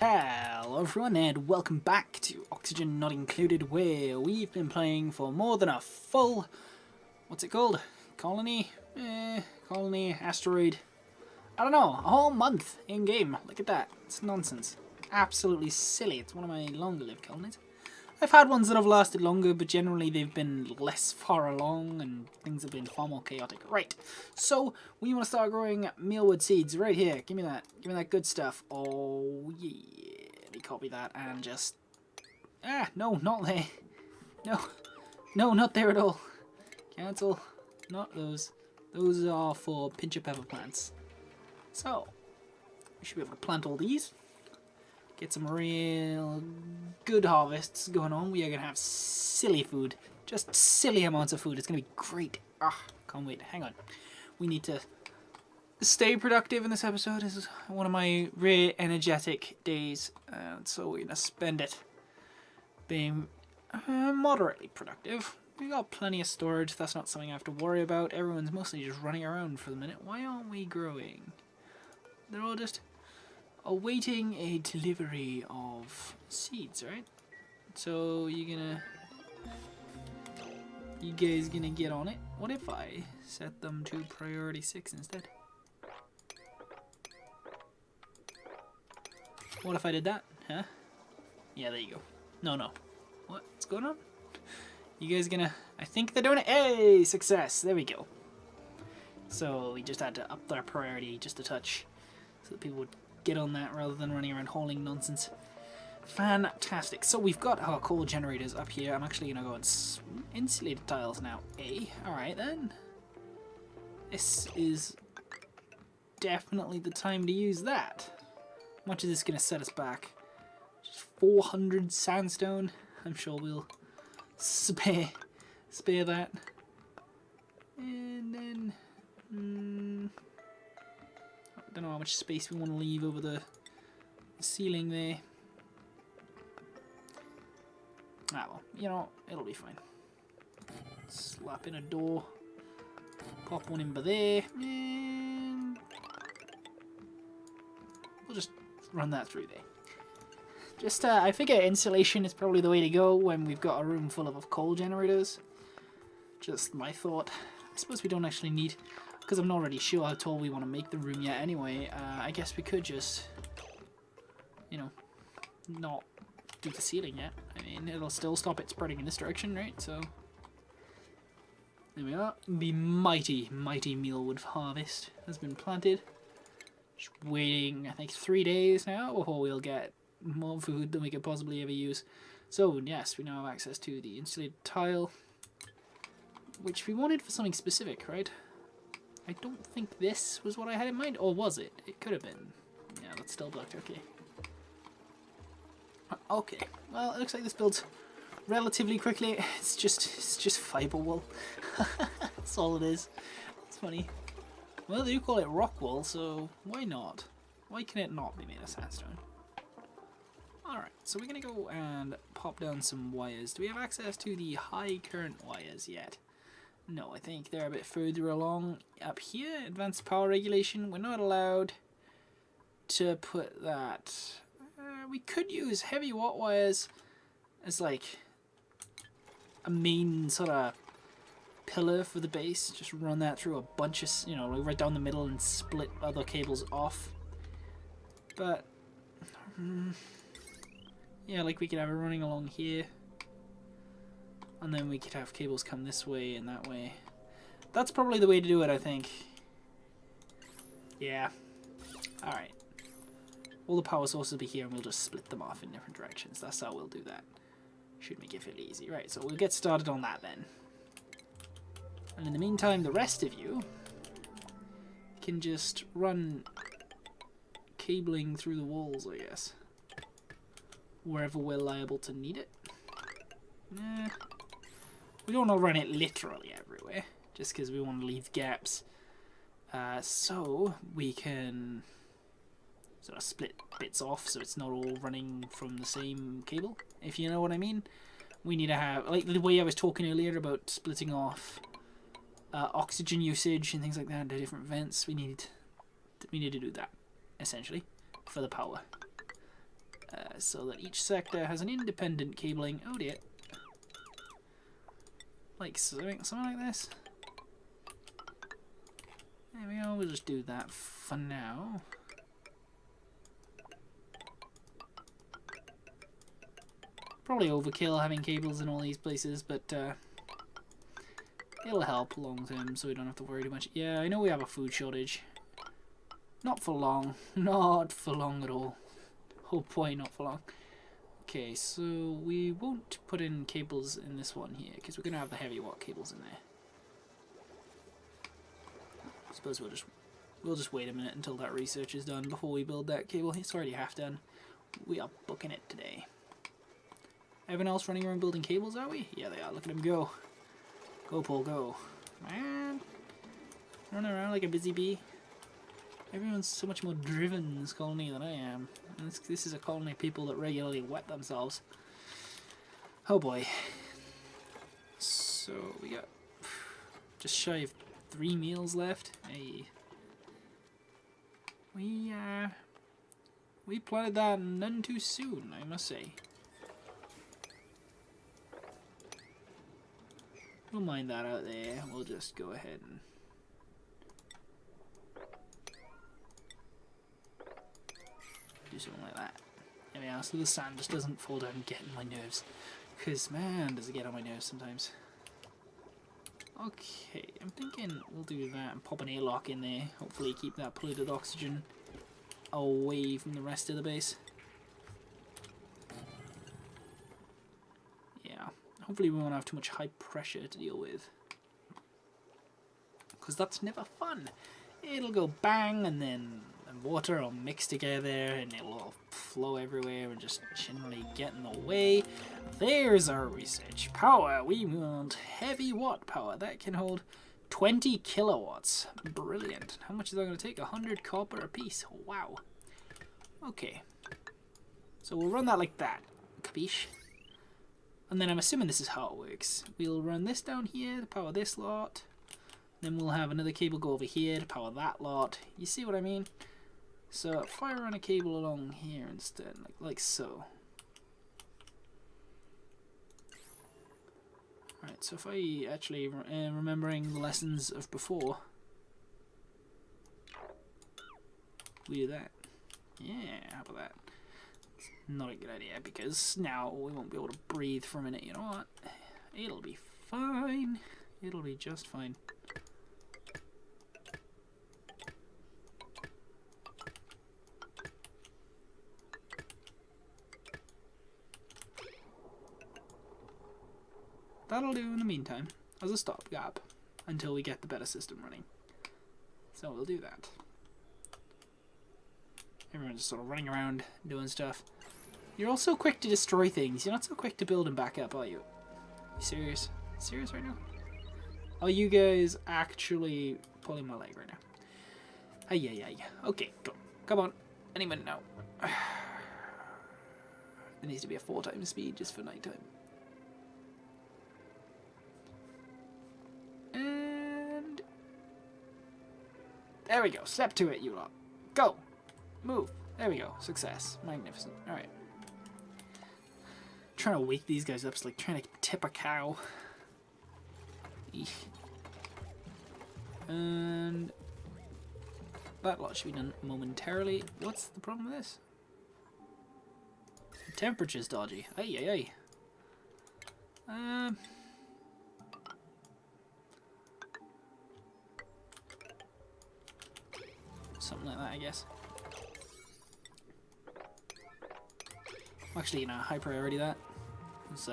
Hello everyone and welcome back to Oxygen Not Included, where we've been playing for more than a full, what's it called? Colony? Colony, asteroid, I don't know, a whole month in game. Look at that, it's nonsense. Absolutely silly. It's one of my longer lived colonies. I've had ones that have lasted longer, but generally they've been less far along and things have been far more chaotic. Right, so we want to start growing mealwood seeds right here. Give me that good stuff. Oh yeah, let me copy that and just... no, not there. No, not there at all. Cancel, not those. Those are for pincher pepper plants. So, we should be able to plant all these. Get some real good harvests going on. We are going to have silly food. Just silly amounts of food. It's going to be great. Can't wait. Hang on. We need to stay productive in this episode. This is one of my rare energetic days. So we're going to spend it being moderately productive. We got plenty of storage. That's not something I have to worry about. Everyone's mostly just running around for the minute. Why aren't we growing? They're all just awaiting a delivery of seeds, right? So you guys gonna get on it? What if I set them to priority 6 instead? What if I did that? Huh? Yeah, there you go. No. What's going on? You guys gonna... I think they're doing it. Hey! Success! There we go. So we just had to up their priority just a touch so that people would get on that rather than running around hauling nonsense. Fantastic. So we've got our coal generators up here. I'm actually going to go and insulated tiles now. Alright then. This is definitely the time to use that. How much is this going to set us back? Just 400 sandstone. I'm sure we'll spare that. And then... I don't know how much space we want to leave over the ceiling there. Well, you know, it'll be fine. Slap in a door. Pop one in by there. And we'll just run that through there. Just, I figure insulation is probably the way to go when we've got a room full of coal generators. Just my thought. I suppose we don't actually need... Because I'm not really sure how tall we want to make the room yet anyway, I guess we could just, you know, not do the ceiling yet. I mean, it'll still stop it spreading in this direction, right? So, there we are. The mighty mealwood harvest has been planted. Just waiting, I think, 3 days now before we'll get more food than we could possibly ever use. So, yes, we now have access to the insulated tile, which we wanted for something specific, right? I don't think this was what I had in mind, or was it? It could have been. Yeah, that's still blocked, okay. Okay, well, it looks like this builds relatively quickly. It's just fiber wool. That's all it is. It's funny. Well, they do call it rock wool, so why not? Why can it not be made of sandstone? Alright, so we're gonna go and pop down some wires. Do we have access to the high current wires yet? No, I think they're a bit further along up here. Advanced power regulation. We're not allowed to put that. We could use heavy watt wires as like a main sort of pillar for the base. Just run that through a bunch of, you know, right down the middle and split other cables off. But yeah, like we could have it running along here. And then we could have cables come this way and that way. That's probably the way to do it, I think. Yeah. Alright. All the power sources will be here and we'll just split them off in different directions. That's how we'll do that. Should make it fairly easy. Right, so we'll get started on that then. And in the meantime, the rest of you can just run cabling through the walls, I guess. Wherever we're liable to need it. Nah. We don't want to run it literally everywhere, just because we want to leave gaps. So we can sort of split bits off so it's not all running from the same cable, if you know what I mean. We need to have, like the way I was talking earlier about splitting off oxygen usage and things like that into different vents. We need to do that, essentially, for the power. so that each sector has an independent cabling. Oh dear. Like something like this. There we go, we'll just do that for now. Probably overkill having cables in all these places, but it'll help long term so we don't have to worry too much. Yeah, I know we have a food shortage. Not for long. Not for long at all. Oh boy, not for long. Okay, so we won't put in cables in this one here because we're going to have the heavy watt cables in there. I suppose we'll just wait a minute until that research is done before we build that cable. It's already half done. We are booking it today. Everyone else running around building cables, are we? Yeah, they are. Look at them go. Go, Paul, go. Man. Running around like a busy bee. Everyone's so much more driven in this colony than I am. And this is a colony of people that regularly wet themselves. Oh boy. So, we got just shy of 3 meals left. Hey. We planted that none too soon, I must say. We'll mine that out there. We'll just go ahead and do something like that. There we are, so the sand just doesn't fall down and get on my nerves. Because, man, does it get on my nerves sometimes. Okay, I'm thinking we'll do that and pop an airlock in there. Hopefully keep that polluted oxygen away from the rest of the base. Yeah, hopefully we won't have too much high pressure to deal with. Because that's never fun. It'll go bang and then water will mix together and it'll all flow everywhere and just generally get in the way. There's our research power. We want heavy watt power. That can hold 20 kilowatts. Brilliant. How much is that going to take? 100 copper a piece. Wow. Okay. So we'll run that like that. Capiche? And then I'm assuming this is how it works. We'll run this down here to power this lot. Then we'll have another cable go over here to power that lot. You see what I mean? So if I run a cable along here instead, like so. Right, so if I actually, remembering the lessons of before, we do that. Yeah, how about that? It's not a good idea because now we won't be able to breathe for a minute. You know what? It'll be fine. It'll be just fine. That'll do in the meantime, as a stopgap, until we get the better system running. So we'll do that. Everyone's just sort of running around, doing stuff. You're all so quick to destroy things. You're not so quick to build them back up, are you? You serious? Serious right now? Are you guys actually pulling my leg right now? Ay. Okay, go. Come on. Any minute now. There needs to be a 4 times speed just for nighttime. And there we go. Step to it, you lot. Go. Move. There we go. Success. Magnificent. Alright. Trying to wake these guys up. It's like trying to tip a cow. Eesh. And that lot should be done momentarily. What's the problem with this? The temperature's dodgy. Ay. Something like that, I guess. Actually, high priority that. It's,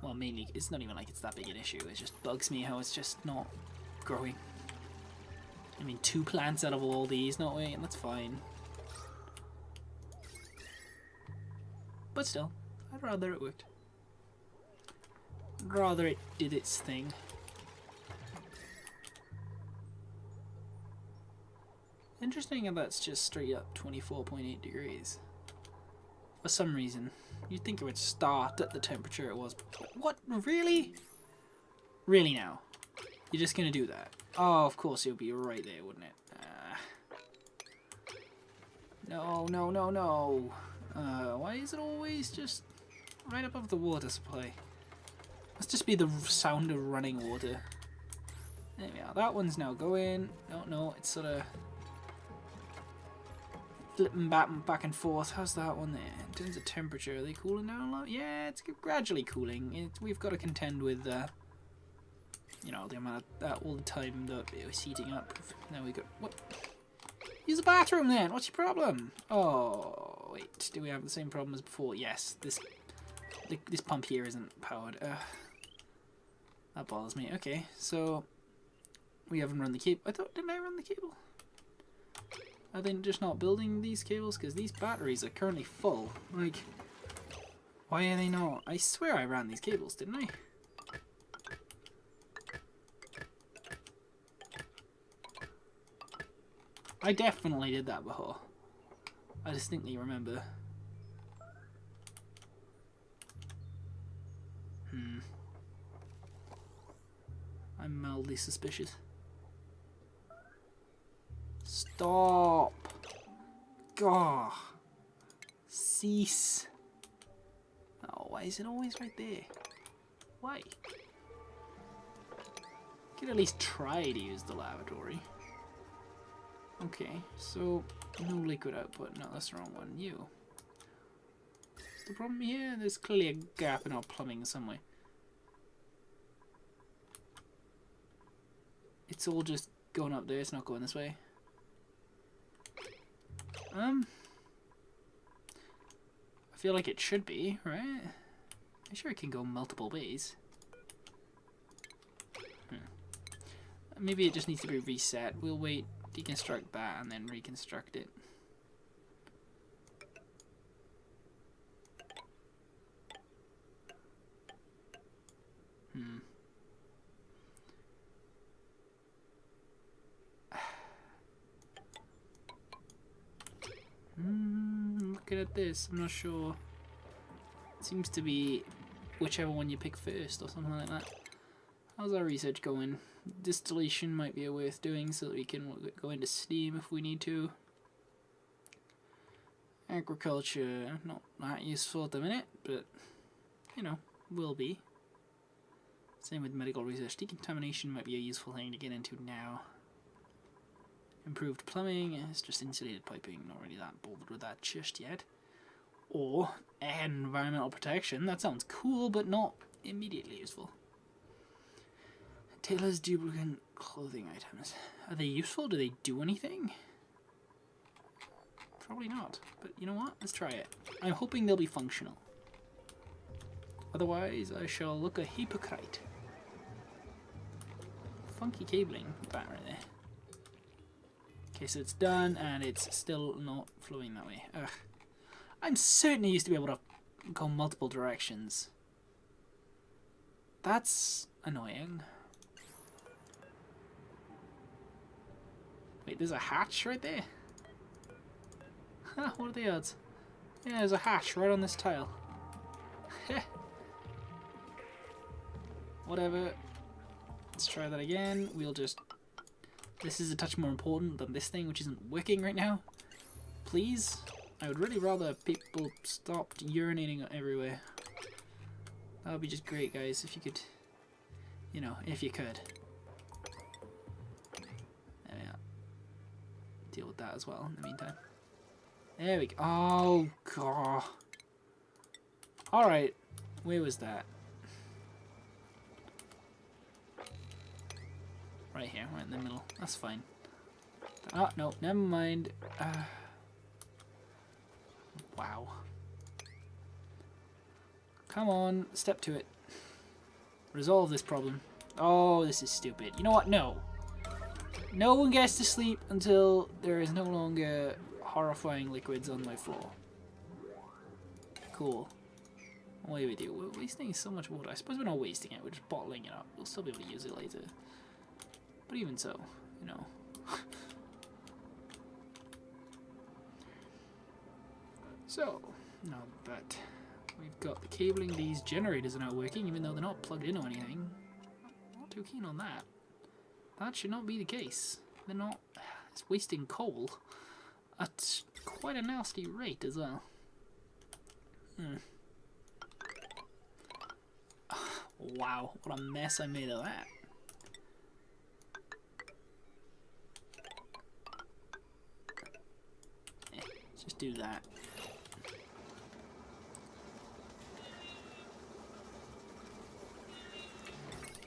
well, mainly, it's not even like it's that big an issue. It just bugs me how it's just not growing. I mean, 2 plants out of all these, not waiting, that's fine. But still, I'd rather it worked. I'd rather it did its thing. Interesting how that's just straight up 24.8 degrees. For some reason. You'd think it would start at the temperature it was before. What? Really? Really now? You're just gonna do that? Oh, of course it would be right there, wouldn't it? No. Why Why is it always just right above the water supply? Must just be the sound of running water. There we are. That one's now going. No, it's sort of flipping back and forth. How's that one there? In terms of temperature, are they cooling down a lot? Yeah, it's gradually cooling. We've got to contend with, you know, the amount of all the time that it was heating up. Now we go. What? Use the bathroom then. What's your problem? Oh wait, do we have the same problem as before? Yes. This pump here isn't powered. That bothers me. Okay, so we haven't run the cable. Didn't I run the cable? Are they just not building these cables? Because these batteries are currently full. Like, why are they not? I swear I ran these cables, didn't I? I definitely did that before. I distinctly remember. I'm mildly suspicious. Stop! Gah! Cease! Oh, why is it always right there? Why? Could at least try to use the lavatory. Okay, so no liquid output. No, that's the wrong one. You. What's the problem here? There's clearly a gap in our plumbing somewhere. It's all just going up there. It's not going this way. I feel like it should be, right? I'm sure it can go multiple ways. Maybe it just needs to be reset. We'll wait, deconstruct that, and then reconstruct it. Looking at this, I'm not sure. It seems to be whichever one you pick first or something like that. How's our research going? Distillation might be worth doing so that we can go into steam if we need to. Agriculture, not that useful at the minute, but, you know, will be. Same with medical research. Decontamination might be a useful thing to get into now. Improved plumbing, it's just insulated piping, not really that bothered with that just yet. Or environmental protection, that sounds cool but not immediately useful. Tailor's duplicant clothing items. Are they useful? Do they do anything? Probably not, but you know what? Let's try it. I'm hoping they'll be functional. Otherwise, I shall look a hypocrite. Funky cabling, that right there. Okay, so it's done, and it's still not flowing that way. Ugh. I'm certain it used to be able to go multiple directions. That's annoying. Wait, there's a hatch right there? Huh, what are the odds? Yeah, there's a hatch right on this tile. Whatever. Let's try that again. We'll just... This is a touch more important than this thing, which isn't working right now. Please? I would really rather people stopped urinating everywhere. That would be just great, guys, if you could... You know, if you could. There we are. Deal with that as well in the meantime. There we go. Oh, God. Alright. Where was that? Right here, right in the middle. That's fine. Oh, no, never mind. Wow. Come on, step to it. Resolve this problem. Oh, this is stupid. You know what? No. No one gets to sleep until there is no longer horrifying liquids on my floor. Cool. Away we do. We're wasting so much water. I suppose we're not wasting it. We're just bottling it up. We'll still be able to use it later. But even so, you know. So, now that we've got the cabling, these generators are not working, even though they're not plugged in or anything. Not too keen on that. That should not be the case. They're not... It's wasting coal at quite a nasty rate as well. Wow, what a mess I made of that. Let's just do that.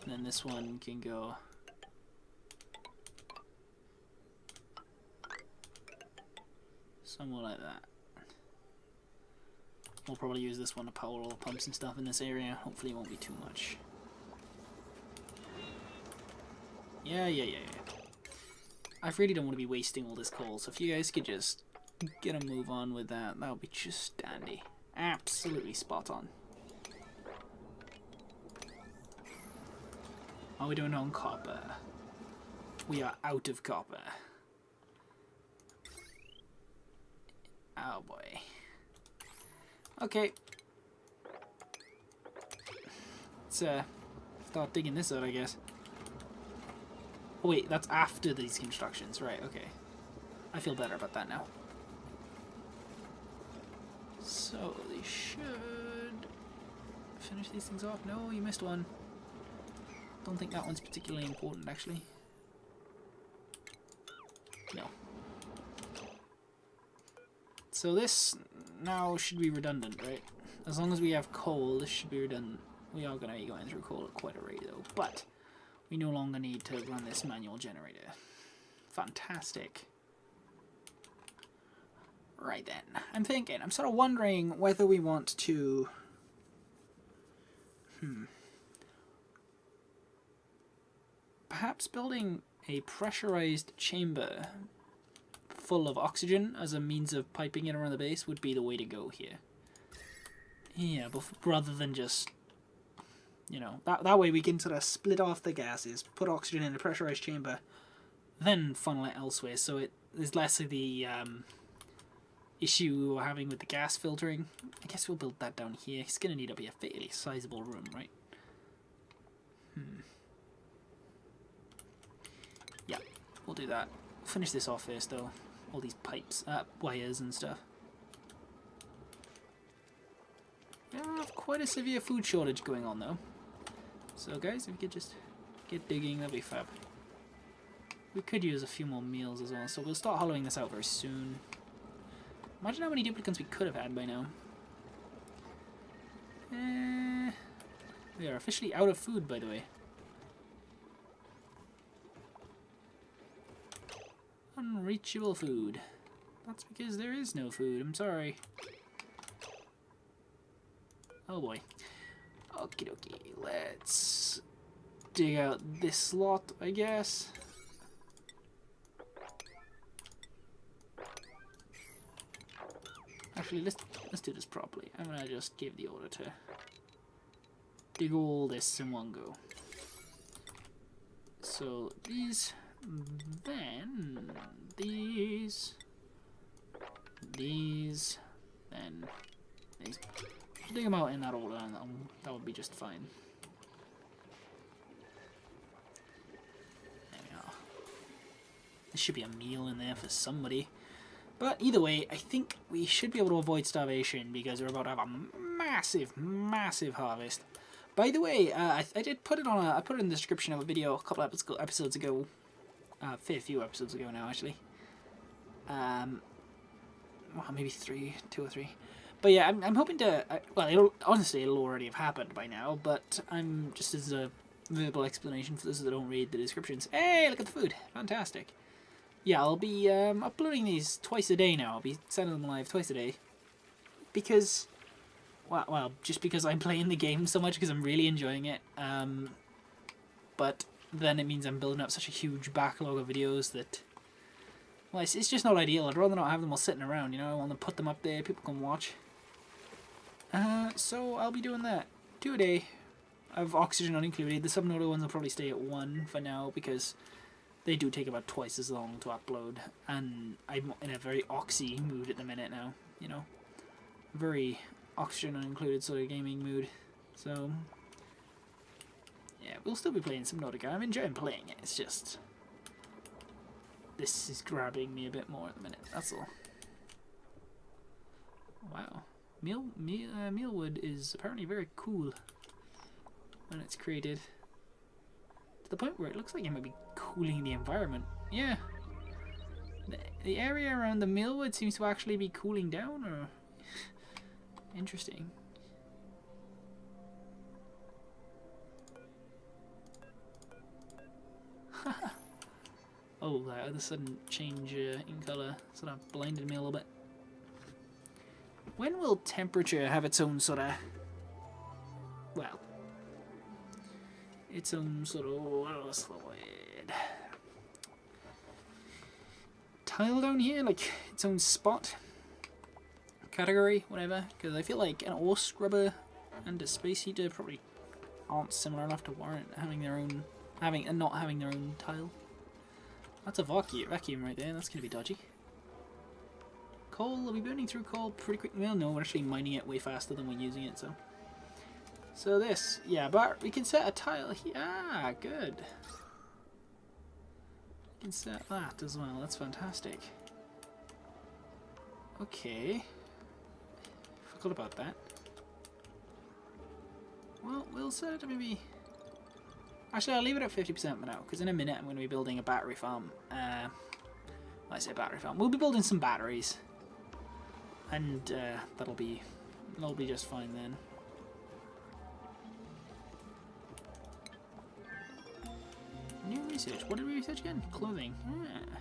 And then this one can go somewhere like that. We'll probably use this one to power all the pumps and stuff in this area. Hopefully it won't be too much. Yeah. I really don't want to be wasting all this coal, so if you guys could just get a move on with that, that would be just dandy. Absolutely spot on. How are we doing on copper? We are out of copper. Oh boy. Okay. Let's start digging this out, I guess. Oh wait, that's after these constructions, right, okay. I feel better about that now. So, they should finish these things off. No, you missed one. Don't think that one's particularly important, actually. No. So this now should be redundant, right? As long as we have coal, this should be redundant. We are going to be going through coal at quite a rate, though. But we no longer need to run this manual generator. Fantastic. Right then. I'm sort of wondering whether we want to... Perhaps building a pressurized chamber full of oxygen as a means of piping it around the base would be the way to go here. Yeah, but rather than just, you know, that way we can sort of split off the gases, put oxygen in a pressurized chamber, then funnel it elsewhere, so it is less of the issue we were having with the gas filtering. I guess we'll build that down here. It's going to need to be a fairly sizable room, right? Yeah, we'll do that. Finish this off first, though. All these pipes, wires and stuff. We have quite a severe food shortage going on, though. So, guys, if we could just get digging, that'd be fab. We could use a few more meals as well, so we'll start hollowing this out very soon. Imagine how many duplicants we could have had by now. We are officially out of food, by the way. Unreachable food. That's because there is no food, I'm sorry. Oh boy. Okie dokie, let's dig out this lot, I guess. Actually, let's do this properly. I'm gonna just give the order to dig all this in one go. So these, then these, then these. Dig them out in that order, and that would be just fine. There we are. There should be a meal in there for somebody. But either way, I think we should be able to avoid starvation because we're about to have a massive, massive harvest. By the way, I did put it on I put it in the description of a video a couple episodes ago. Fair few episodes ago now, actually. Well, maybe 2 or 3. But yeah, I'm hoping to, well, honestly, it'll already have happened by now, but I'm just as a verbal explanation for those that don't read the descriptions. Hey, look at the food. Fantastic. Yeah, I'll be uploading these twice a day now. I'll be sending them live twice a day. Because, well, just because I'm playing the game so much, because I'm really enjoying it. But then it means I'm building up such a huge backlog of videos that, well, it's just not ideal. I'd rather not have them all sitting around, you know? I want to put them up there, people can watch. So I'll be doing that 2 a day of oxygen unincluded. The subnodal ones will probably stay at 1 for now because they do take about twice as long to upload, and I'm in a very oxy mood at the minute now, you know, very oxygen unincluded sort of gaming mood. So yeah, we'll still be playing Subnautica. I'm enjoying playing it. It's just this is grabbing me a bit more at the minute. That's all. Wow. Mealwood is apparently very cool. when it's created. To the point where it looks like it might be cooling the environment. Yeah. The area around the millwood seems to actually be cooling down, or... Interesting. Oh, that other sudden change in colour sort of blinded me a little bit. When will temperature have its own sort of... Well... Its own sort of... What's the word? Tile down here? Like, its own spot? Category? Whatever. Because I feel like an ore scrubber and a space heater probably aren't similar enough to warrant having their own... and not having their own tile. That's a vacuum right there. That's going to be dodgy. Coal, are we burning through coal pretty quick? Well, no, we're actually mining it way faster than we're using it, so... So this, yeah, but we can set a tile here. Ah, good. We can set that as well. That's fantastic. Okay. Forgot about that. Well, we'll set it to maybe... Actually, I'll leave it at 50% for now, because in a minute I'm going to be building a battery farm. I say battery farm. We'll be building some batteries, and that'll be just fine then. New research. What did we research again? Clothing. Yeah.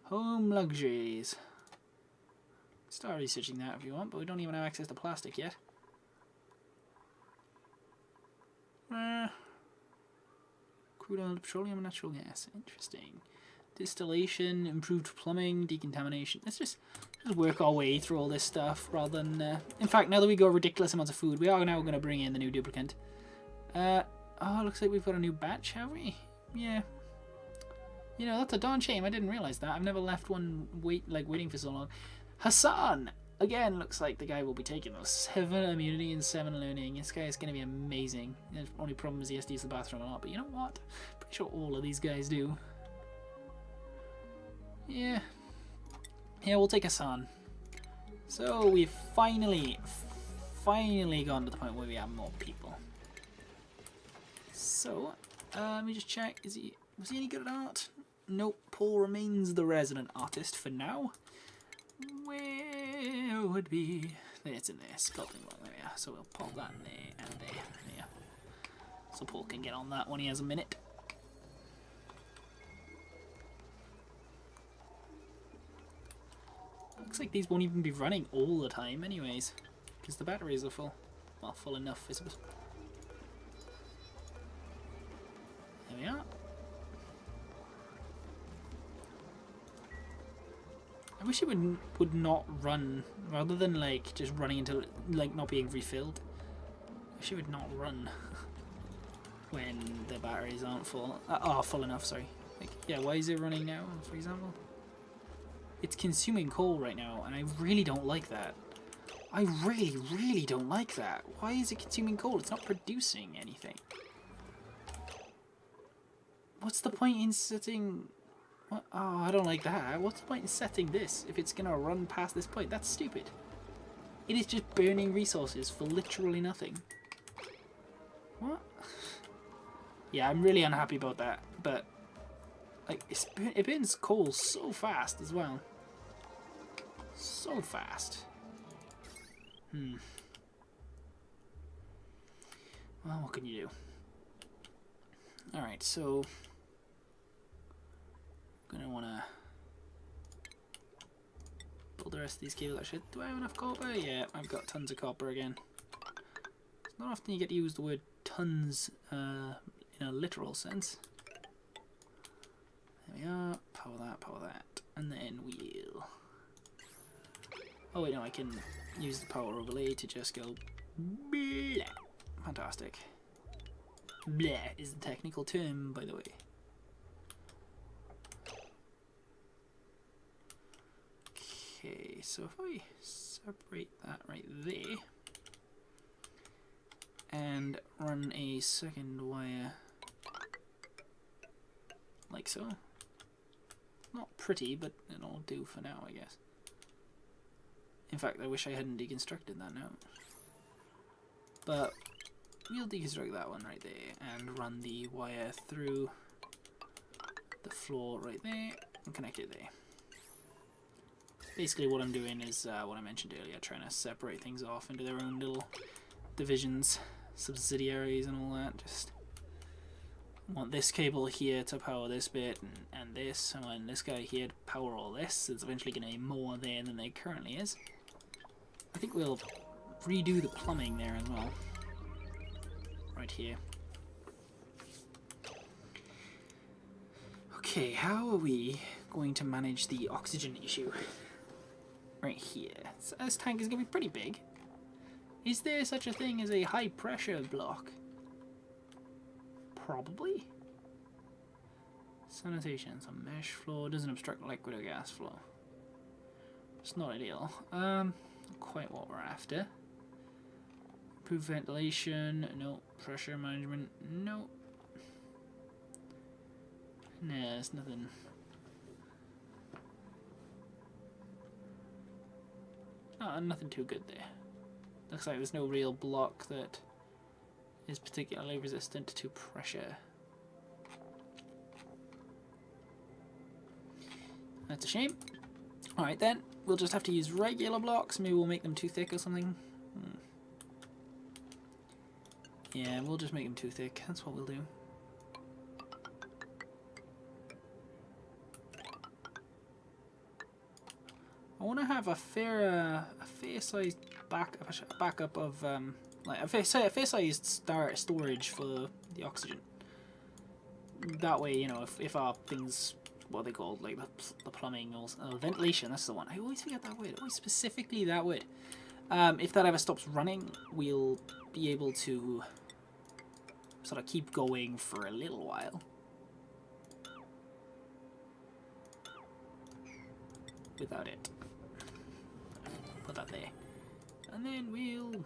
Home luxuries. Start researching that if you want, but we don't even have access to plastic yet. Crude oil, petroleum, and natural gas. Interesting. Distillation, improved plumbing, decontamination. Let's just work our way through all this stuff rather than... In fact, now that we got ridiculous amounts of food, we are now going to bring in the new duplicant. Oh, looks like we've got a new batch, have we? Yeah. You know, that's a darn shame. I didn't realise that. I've never left one waiting for so long. Hassan! Again, looks like the guy will be taking those. 7 immunity and 7 learning. This guy is going to be amazing. The only problem is he has to use the bathroom a lot. But you know what? Pretty sure all of these guys do. Yeah. Yeah, we'll take Hassan. So we've finally gone to the point where we have more people. So, let me just check. Was he any good at art? Nope. Paul remains the resident artist for now. Where would be... It's in there. Sculpting block. There we are. So we'll pop that in there and there. There. So Paul can get on that when he has a minute. Looks like these won't even be running all the time anyways, because the batteries are full. Well, full enough, I suppose. There we are. I wish it would not run, rather than like just running until like not being refilled. I wish it would not run when the batteries aren't full. Full enough. Sorry. Like, yeah. Why is it running now? For example, it's consuming coal right now, and I really don't like that. I really don't like that. Why is it consuming coal? It's not producing anything. What's the point in setting... What? Oh, I don't like that. What's the point in setting this if it's going to run past this point? That's stupid. It is just burning resources for literally nothing. What? Yeah, I'm really unhappy about that. But, like, it burns coal so fast as well. So fast. Well, what can you do? Alright, so... gonna wanna build the rest of these cables. Actually, do I have enough copper? Yeah, I've got tons of copper again. It's not often you get to use the word tons in a literal sense. There we are. Power that, and then we'll... Oh wait, no, I can use the power overlay to just go bleh. Fantastic. Bleh is the technical term, by the way. Okay, so if I separate that right there and run a second wire like so. Not pretty, but it'll do for now, I guess. In fact, I wish I hadn't deconstructed that now. But we'll deconstruct that one right there and run the wire through the floor right there and connect it there. Basically what I'm doing is what I mentioned earlier, trying to separate things off into their own little divisions, subsidiaries and all that. Just want this cable here to power this bit and this, and want this guy here to power all this. There's eventually going to be more there than there currently is. I think we'll redo the plumbing there as well. Right here. Okay, how are we going to manage the oxygen issue? Right here. So this tank is going to be pretty big. Is there such a thing as a high pressure block? Probably. Sanitation, some mesh floor, doesn't obstruct liquid or gas flow. It's not ideal. Not quite what we're after. Improved ventilation, no. Pressure management, no. Nah, there's nothing. Nothing too good there. Looks like there's no real block that is particularly resistant to pressure. That's a shame. Alright then, we'll just have to use regular blocks. Maybe we'll make them too thick or something. Yeah, we'll just make them too thick. That's what we'll do. I want to have a fair sized backup of like a fair sized storage for the oxygen. That way, you know, if our things, what are they called, like the plumbing or ventilation, that's the one. I always forget that word. Always specifically that word. If that ever stops running, we'll be able to sort of keep going for a little while. Without it. Put that there. And then we'll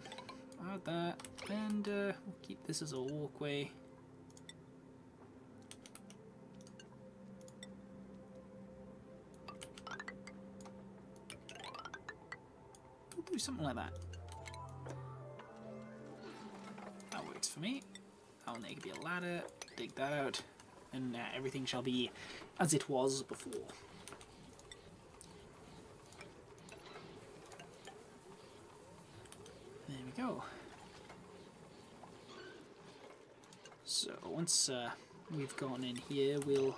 add that, and we'll keep this as a walkway. We'll do something like that. That works for me. That one there could be a ladder. Dig that out, and everything shall be as it was before. There we go. So once we've gone in here, we'll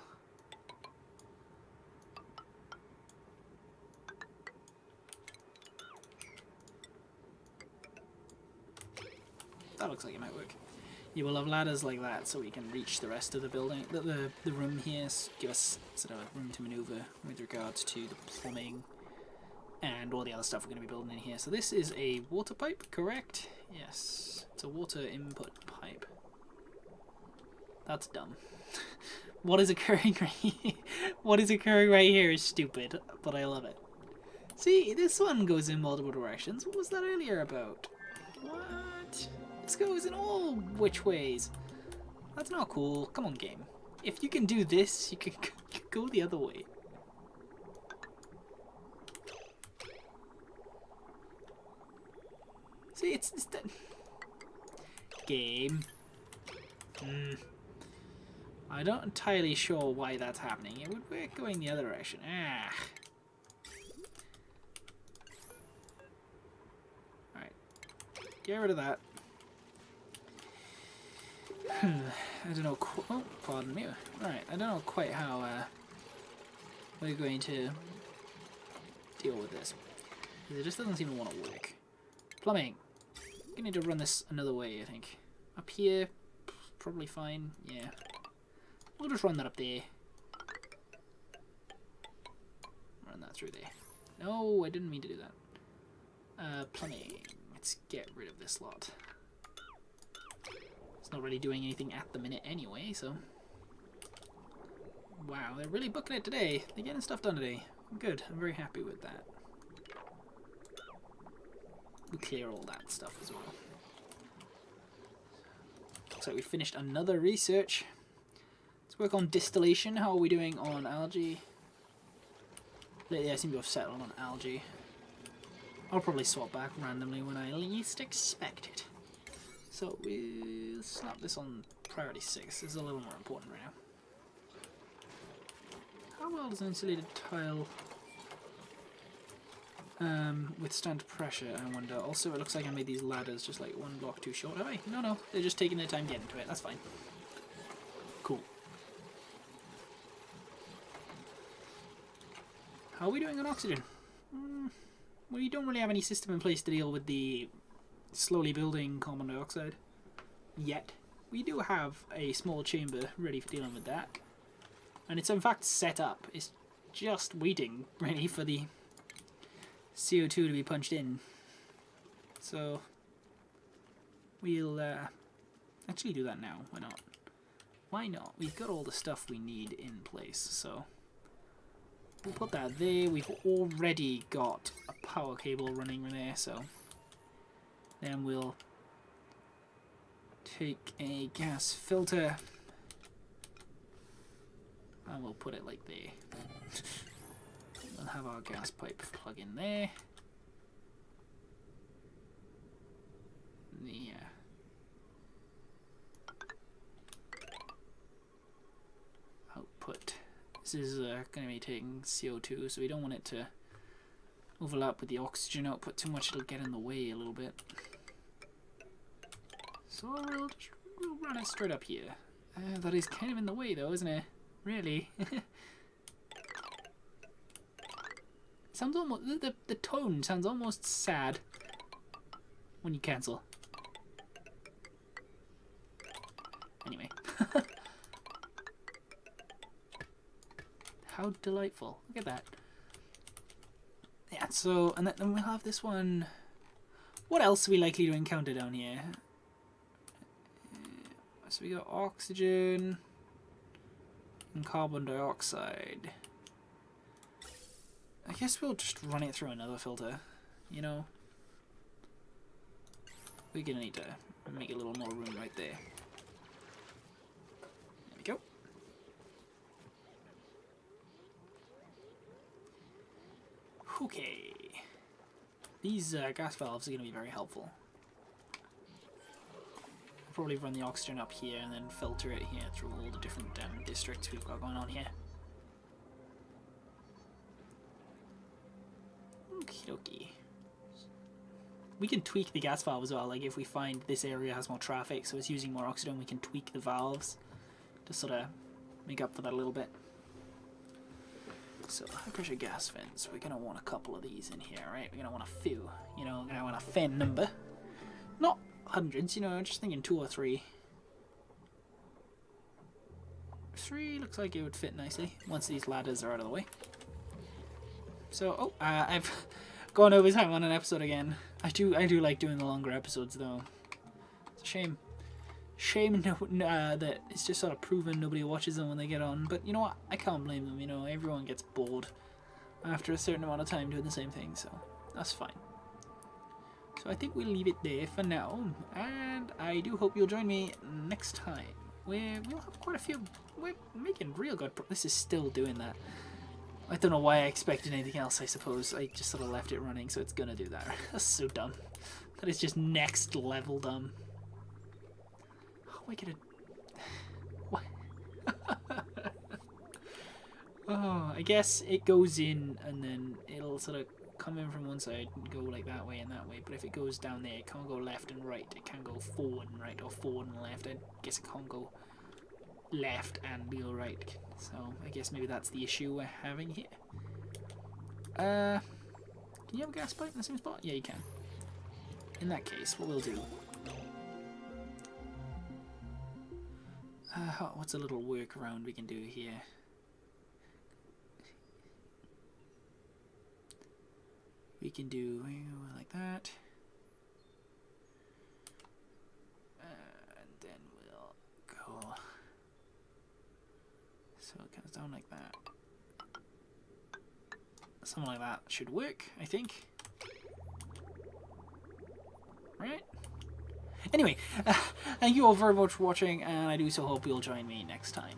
that looks like it might work. You will have ladders like that so we can reach the rest of the building. The room here give us sort of room to maneuver with regards to the plumbing and all the other stuff we're going to be building in here. So this is a water pipe, correct? Yes, it's a water input pipe. That's dumb. What is occurring right here? What is occurring right here is stupid, but I love it. See, this one goes in multiple directions. What was that earlier about? What? This goes in all which ways? That's not cool. Come on, game. If you can do this, you can go the other way. See, it's the game. I'm not entirely sure why that's happening. It would work going the other direction. Ah. Alright. Get rid of that. I don't know. Oh, pardon me. Alright, I don't know quite how we're going to deal with this. It just doesn't seem to want to work. Plumbing. I'm going to need to run this another way, I think. Up here, probably fine. Yeah. We'll just run that up there. Run that through there. No, I didn't mean to do that. Plumbing. Let's get rid of this lot. It's not really doing anything at the minute anyway, so... Wow, they're really booking it today. They're getting stuff done today. Good, I'm very happy with that. We'll clear all that stuff as well. Looks like we finished another research. Let's work on distillation. How are we doing on algae? Lately I seem to have settled on algae. I'll probably swap back randomly when I least expect it. So we'll slap this on priority 6. This is a little more important right now. How well does an insulated tile withstand pressure, I wonder? Also, it looks like I made these ladders just like one block too short. Have I? No, they're just taking their time getting to it. That's fine. Cool. How are we doing on oxygen? We don't really have any system in place to deal with the slowly building carbon dioxide yet. We do have a small chamber ready for dealing with that. And it's in fact set up. It's just waiting, ready for the CO2 to be punched in. So we'll actually do that now. Why not? Why not? We've got all the stuff we need in place, so we'll put that there. We've already got a power cable running there, so then we'll take a gas filter and we'll put it like there. We'll have our gas pipe plug in there. The output. This is going to be taking CO2, so we don't want it to overlap with the oxygen output too much. It'll get in the way a little bit. So we'll run it straight up here. That is kind of in the way though, isn't it? Really? Sounds almost the tone sounds almost sad when you cancel. Anyway. How delightful. Look at that. Yeah, so and then we'll have this one. What else are we likely to encounter down here? So we got oxygen and carbon dioxide. I guess we'll just run it through another filter, you know. We're gonna need to make a little more room right there. There we go. Okay. These gas valves are gonna be very helpful. I'll probably run the oxygen up here and then filter it here through all the different districts we've got going on here. Okie dokie. We can tweak the gas valve as well, like if we find this area has more traffic, so it's using more oxygen, we can tweak the valves to sort of make up for that a little bit. So, high pressure gas vents, we're going to want a couple of these in here, right? We're going to want a few, you know, we're going to want a fair number. Not hundreds, you know, just thinking 2 or 3. 3 looks like it would fit nicely once these ladders are out of the way. So, I've gone over time on an episode again. I do like doing the longer episodes though. It's a shame. Shame that it's just sort of proven nobody watches them when they get on. But you know what? I can't blame them. You know, everyone gets bored after a certain amount of time doing the same thing, so that's fine. So I think we'll leave it there for now, and I do hope you'll join me next time, where we'll have quite a few. We're making real good. This is still doing that. I don't know why I expected anything else, I suppose. I just sort of left it running, so it's gonna do that. That's so dumb. That is just next level dumb. How am I gonna... What? Oh, I guess it goes in and then it'll sort of come in from one side and go like that way and that way. But if it goes down there, it can't go left and right. It can go forward and right or forward and left. I guess it can't go left and go right. So I guess maybe that's the issue we're having here. Can you have a gas pipe in the same spot? Yeah, you can. In that case, what we'll do... what's a little workaround we can do here? We can do like that. And then we'll go... So it comes down like that. Something like that should work, I think. Right? Anyway, thank you all very much for watching, and I do so hope you'll join me next time.